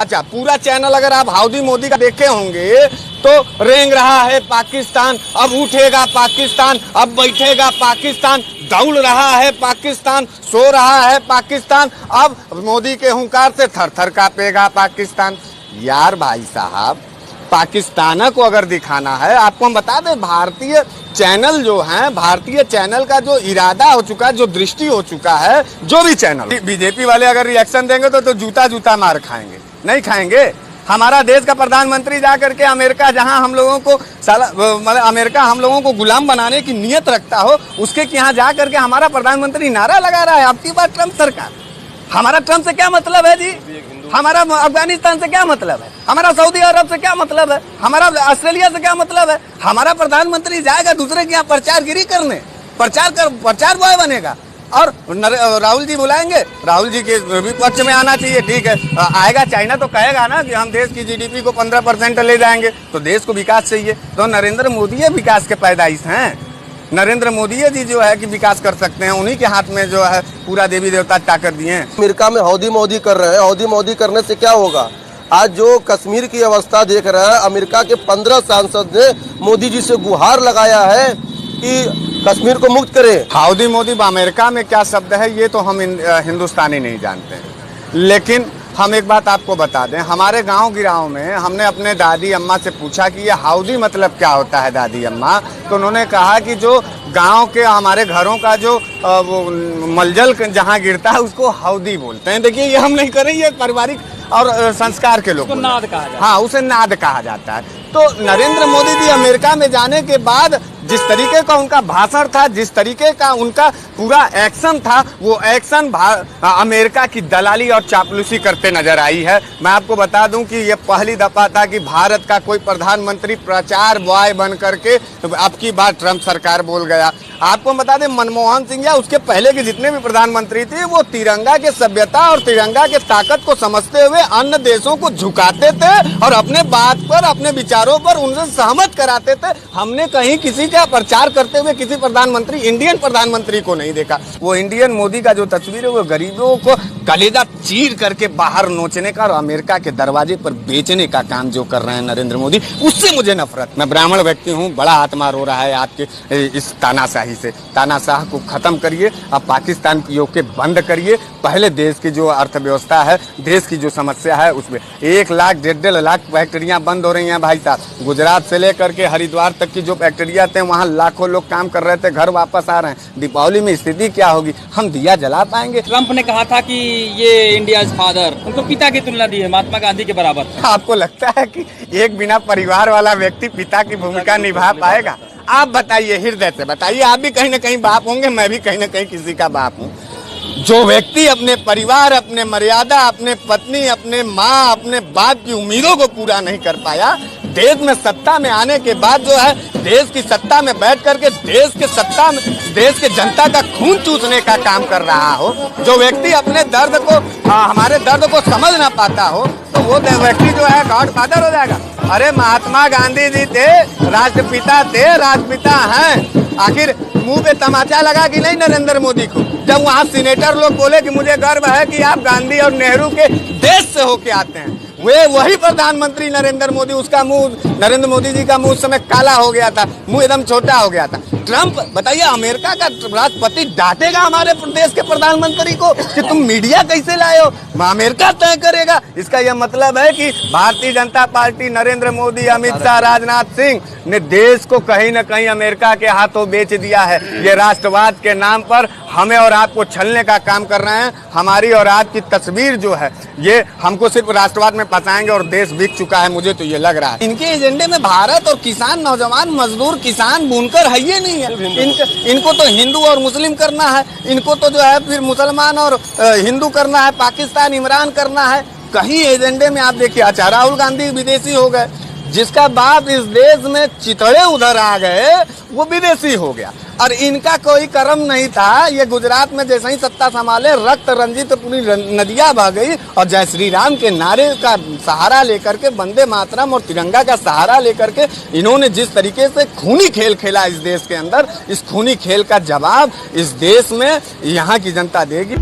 अच्छा, पूरा चैनल अगर आप हाउडी मोदी का देखे होंगे तो रेंग रहा है पाकिस्तान, अब उठेगा पाकिस्तान, अब बैठेगा पाकिस्तान, दौड़ रहा है पाकिस्तान, सो रहा है पाकिस्तान, अब मोदी के हुंकार से थर थर कांपेगा पाकिस्तान। यार भाई साहब, पाकिस्तान को अगर दिखाना है, आपको हम बता दें, भारतीय चैनल जो हैं, भारतीय चैनल का जो इरादा हो चुका है, जो दृष्टि हो चुका है, जो भी चैनल, बीजेपी वाले अगर रिएक्शन देंगे तो जूता जूता मार खाएंगे, नहीं खाएंगे। हमारा देश का प्रधानमंत्री जा करके अमेरिका, जहां हम लोगों को मतलब अमेरिका हम लोगों को गुलाम बनाने की नियत रखता हो, उसके यहाँ जा करके हमारा प्रधानमंत्री नारा लगा रहा है, अब की बार ट्रम्प सरकार। हमारा ट्रम्प से क्या मतलब है जी? हमारा अफगानिस्तान से क्या मतलब है? हमारा सऊदी अरब से क्या मतलब है? हमारा ऑस्ट्रेलिया से क्या मतलब है? हमारा प्रधानमंत्री जाएगा दूसरे के यहाँ प्रचारगिरी करने, प्रचार बॉय बनेगा। और राहुल जी बुलाएंगे, राहुल जी के भी पक्ष में आना चाहिए, ठीक है। आएगा चाइना तो कहेगा ना कि हम देश की जीडीपी को 15% ले जाएंगे, तो देश को विकास चाहिए। तो नरेंद्र मोदी विकास के पैदाइश हैं। नरेंद्र मोदी जी जो है कि विकास कर सकते हैं, उन्हीं के हाथ में जो है पूरा देवी देवता ताकत दिए हैं। अमेरिका में हौदी मोदी कर रहे हैं, हौदी मोदी करने से क्या होगा? आज जो कश्मीर की अवस्था देख रहा है, अमेरिका के 15 सांसद ने मोदी जी से गुहार लगाया है कि कश्मीर को मुक्त करें। हाउडी मोदी अमेरिका में क्या शब्द है ये तो हम हिंदुस्तानी नहीं जानते हैं, लेकिन हम एक बात आपको बता दें, हमारे गांव में हमने अपने दादी अम्मा से पूछा कि ये हाउडी मतलब क्या होता है दादी अम्मा, तो उन्होंने कहा कि जो गांव के हमारे घरों का जो वो मलजल जहां गिरता है उसको हाउडी बोलते हैं। देखिए, ये हम नहीं करें, ये पारिवारिक और संस्कार के लोग, नाद कहा जाता है। हाँ, उसे नाद कहा जाता है। तो नरेंद्र मोदी जी अमेरिका में जाने के बाद जिस तरीके का उनका भाषण था, जिस तरीके का उनका पूरा एक्शन था, वो एक्शन अमेरिका की दलाली और चापलूसी करते नजर आई है। मैं आपको बता दूं कि ये पहली दफा था कि भारत का कोई प्रधानमंत्री प्रचार बॉय बन करके अब की बार ट्रम्प सरकार बोल गया। आपको बता दें, मनमोहन सिंह या उसके पहले के जितने भी प्रधानमंत्री थे, वो तिरंगा के सभ्यता और तिरंगा के ताकत को समझते हुए अन्य देशों को झुकाते थे और अपने बात पर, अपने विचारों पर उनसे सहमत कराते थे। हमने कहीं किसी का प्रचार करते हुए किसी प्रधानमंत्री, इंडियन प्रधानमंत्री को नहीं देखा। वो इंडियन मोदी का जो तस्वीर है, वो गरीबों को कलेजा चीर करके बाहर नोचने का और अमेरिका के दरवाजे पर बेचने का काम जो कर रहे हैं नरेंद्र मोदी, उससे मुझे नफरत। मैं ब्राह्मण व्यक्ति हूँ, बड़ा आत्मा रो रहा है आपके इस तानाशाही से। तानाशाह को खत्म करिए, अब पाकिस्तान पीओके बंद करिए। पहले देश की जो अर्थव्यवस्था है, देश की जो समस्या है, उसमें 1 लाख 1.5 लाख फैक्ट्रियां बंद हो रही हैं भाई साहब। गुजरात से लेकर के हरिद्वार तक की जो फैक्ट्रियां थे, वहाँ लाखों लोग काम कर रहे थे, घर वापस आ रहे हैं। दीपावली में स्थिति क्या होगी? हम दिया जला पाएंगे? ट्रम्प ने कहा था कि ये इंडिया फादर, उनको पिता की तुलना दी है, महात्मा गांधी के बराबर। आपको लगता है कि एक बिना परिवार वाला व्यक्ति पिता की भूमिका निभा पाएगा? आप बताइए, हृदय से बताइए। आप भी कहीं ना कहीं बाप होंगे, मैं भी कहीं ना कहीं किसी का बाप हूँ। जो व्यक्ति अपने परिवार, अपने मर्यादा, अपने पत्नी, अपने माँ, अपने बाप की उम्मीदों को पूरा नहीं कर पाया, देश में सत्ता में आने के बाद जो है, देश की सत्ता में बैठ करके देश के जनता का खून चूसने का काम कर रहा हो, जो व्यक्ति अपने दर्द को, हमारे दर्द को समझ ना पाता हो, तो वो व्यक्ति जो है गॉडफादर हो जाएगा। अरे महात्मा गांधी जी थे, राष्ट्रपिता थे, राष्ट्रपिता हैं। आखिर मुंह पे तमाचा लगा कि नहीं नरेंद्र मोदी को, जब वहाँ सीनेटर लोग बोले कि मुझे गर्व है कि आप गांधी और नेहरू के देश से होके आते हैं। वे वही प्रधानमंत्री नरेंद्र मोदी, उसका मुंह, नरेंद्र मोदी जी का मुंह उस समय काला हो गया था, मुंह एकदम छोटा हो गया था। ट्रम्प, बताइए, अमेरिका का राष्ट्रपति डांटेगा हमारे देश के प्रधानमंत्री को कि तुम मीडिया कैसे लाए हो? अमेरिका तय करेगा। इसका यह मतलब है कि भारतीय जनता पार्टी, नरेंद्र मोदी, अमित शाह, राजनाथ सिंह ने देश को कहीं न कहीं अमेरिका के हाथों बेच दिया है। ये राष्ट्रवाद के नाम पर हमें और आपको छलने का काम कर रहे हैं। हमारी और आपकी तस्वीर जो है, ये हमको सिर्फ राष्ट्रवाद में फंसाएंगे और देश बिक चुका है, मुझे तो ये लग रहा है। इनके एजेंडे में भारत और किसान, नौजवान, मजदूर, किसान, बुनकर है ये नहीं है। इनको तो हिंदू और मुस्लिम करना है, इनको तो जो है फिर मुसलमान और हिंदू करना है, पाकिस्तान, इमरान करना है। कहीं एजेंडे में आप देखिए, अच्छा, राहुल गांधी विदेशी हो गए, जिसका बाप इस देश में चितड़े उधर आ गए, वो विदेशी हो गया। और इनका कोई कर्म नहीं था। ये गुजरात में जैसे ही सत्ता संभाले, रक्त रंजित पूरी नदियां बह गई और जय श्री राम के नारे का सहारा लेकर के, वंदे मातरम और तिरंगा का सहारा लेकर के इन्होंने जिस तरीके से खूनी खेल खेला इस देश के अंदर, इस खूनी खेल का जवाब इस देश में यहाँ की जनता देगी।